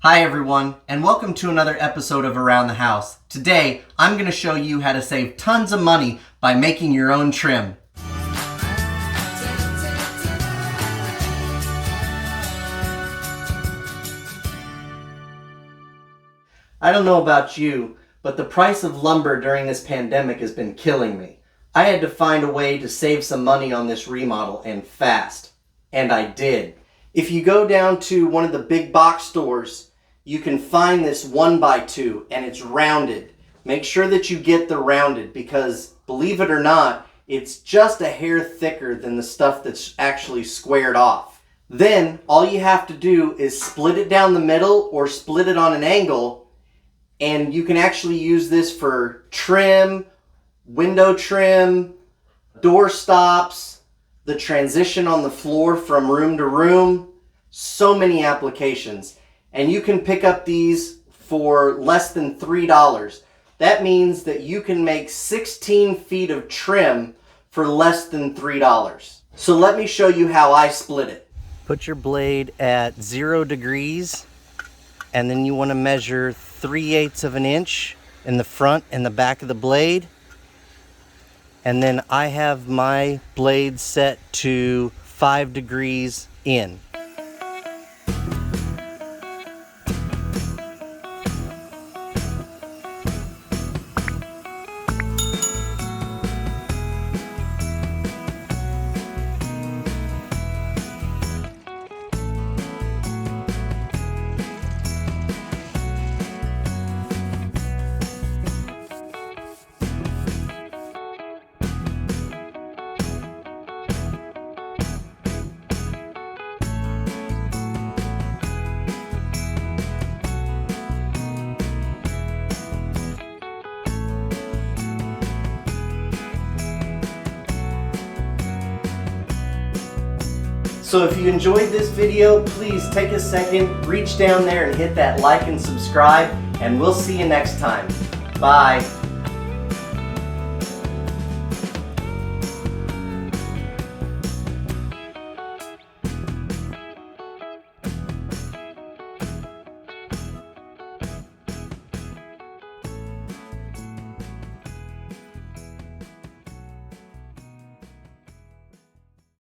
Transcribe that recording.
Hi everyone, and welcome to another episode of Around the House. Today, I'm going to show you how to save tons of money by making your own trim. I don't know about you, but the price of lumber during this pandemic has been killing me. I had to find a way to save some money on this remodel, and fast. And I did. If you go down to one of the big box stores, you can find this 1x2 and it's rounded. Make sure that you get the rounded because, believe it or not, it's just a hair thicker than the stuff that's actually squared off. Then all you have to do is split it down the middle or split it on an angle, and you can actually use this for trim, window trim, door stops, the transition on the floor from room to room, so many applications. And you can pick up these for less than $3. That means that you can make 16 feet of trim for less than $3. So let me show you how I split it. Put your blade at 0 degrees, and then you want to measure 3/8 of an inch in the front and the back of the blade. And then I have my blade set to 5 degrees in. So if you enjoyed this video, please take a second, reach down there and hit that like and subscribe, and we'll see you next time. Bye.